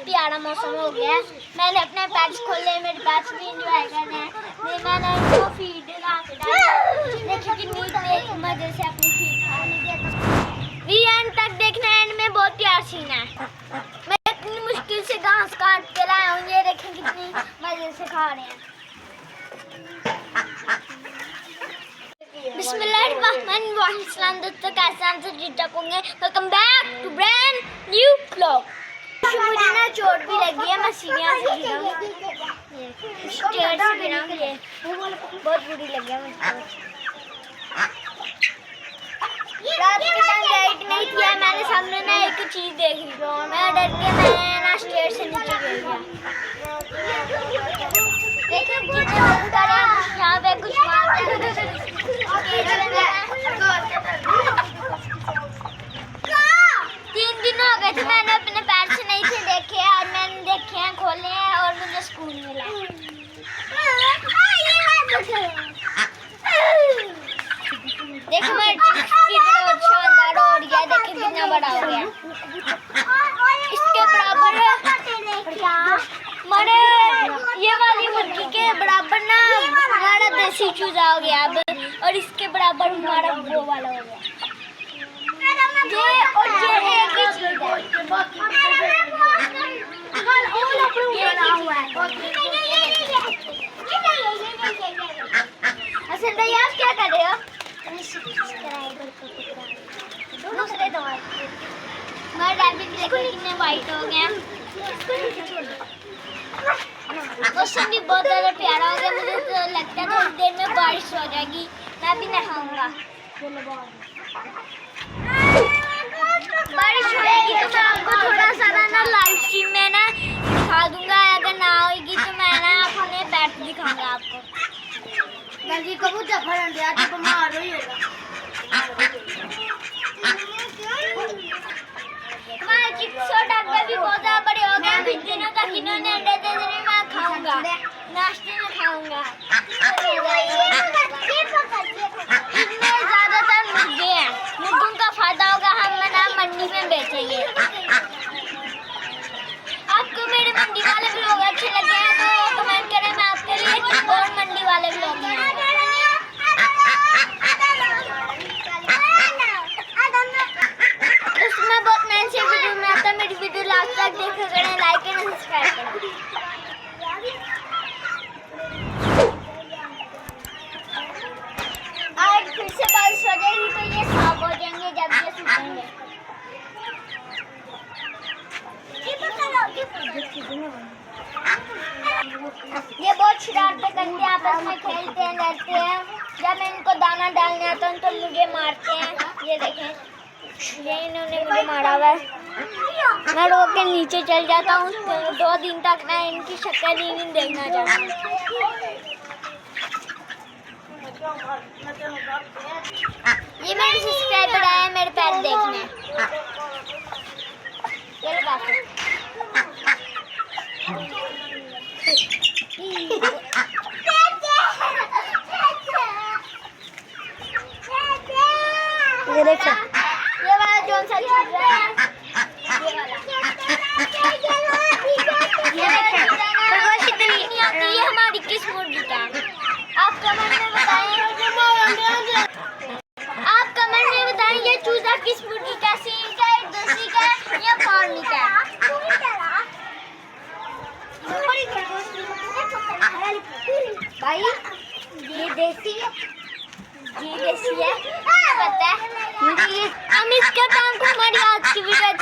प्यारा मौसम हो गया है। मैंने अपने पैट्स खोले, मेरे पैट्स भी इंजॉय कर रहे हैं। मैंने इनको फीड ला के डाली, देखिए कितनी तेज मजे से अपनी फीड खा रही है। एंड तक देखना, एंड में बहुत प्यार सीन है। मैं इतनी मुश्किल से घास काट के लाया हूँ, ये देखें कितनी मजे से खा रहे हैं। बिस्मिल्लाहिर्रहमानिर्रहीम दोस्तों, कैसे हैं सब ठीक ठाक होंगे। Welcome back to brand new vlog. मुझे ना चोट भी लगी है, मैं सीढ़ियों से गिरा, स्टेयर से गिरा, ये बहुत बुरी लगी है मुझे। रात के टाइम लाइट नहीं थी, मैंने सामने ना एक चीज देख ली, मैं डर के मैं ना स्टेयर से नीचे गिर गया। देखिए कितने कबूतर हैं यहाँ पे, कुछ तीन दिन हो गए थे मैंने अपने पैर से नहीं थे देखे, आज मैंने देखे हैं, खोले हैं और मुझे स्कूल मिला। देखो मैं शानदार हो गया, देखिए कितना बड़ा हो गया। इसके बराबर मरे ये वाली मुर्गी के बराबर ना हमारा देसी चूजा हो गया अब, और इसके बराबर हमारा वो वाला हो गया। ये और ये एक ही चीज है। असल में आप क्या कर रहे हो? दूसरे तो हमारे रैबिट देखो कितने वाइट हो गए। मौसम भी बहुत ज़्यादा प्यारा हो गया, मुझे तो लगता है थोड़ी देर में बारिश हो जाएगी, मैं भी नहाऊंगा। बारिश होगी तो मैं आपको थोड़ा सा ना लाइव स्ट्रीम में ना दिखा दूंगा, अगर ना होगी तो मैं ना अपने पैट दिखाऊंगा आपको। गंदी कबूतर फड़न दिया तो बीमार हो जाएगा। हमारे चिक्स और डब्बे भी बहुत ज़्यादा बड़े हो गए, कुछ दिनों तक इन्होंने अंडे दे देने, मैं खाऊंगा, नाश्ते में खाऊंगा। इनमें ज़्यादातर मुर्गे हैं, मुर्गों का फायदा होगा, हम ना मंडी में बेचेंगे। आपको मेरे मंडी वाले व्लॉग अच्छे लगे हैं तो कमेंट करें, मैं आपके लिए और मंडी वाले व्लॉग बनाऊंगा। उसमें बहुत नए से वीडियो में आता है, मेरी वीडियो लास्ट तक देखा करें, लाइक एंड सब्सक्राइब करें। आज फिर से बारिश हो जाएगी तो ये साफ हो जाएंगे जब ये सूखेंगे। ये बहुत शरारतें करते हैं, आपस में खेलते हैं, लड़ते हैं। जब मैं इनको दाना डालने आता हूँ तो मुझे मारते हैं। ये देखें, ये इन्होंने मुझे मारा हुआ है। मैं रोक के नीचे चल जाता हूँ, 2 दिन तक मैं इनकी शक्ल ही नहीं देखना चाहता। ये मेरे सब्सक्राइबर आए हैं मेरे पैर देखने। ये बात ये देखो, ये वाला जोन सा चल रहा है, ये वाला ये हमारी किस मुर्गी का। आप कमेंट में बताएं ये चूजा किस मुर्गी का, सील का है, देसी का है या फार्मी का है। भाई ये देसी है, ये देसी है, पता है। हम इसके काम को हमारी आज की वीडियो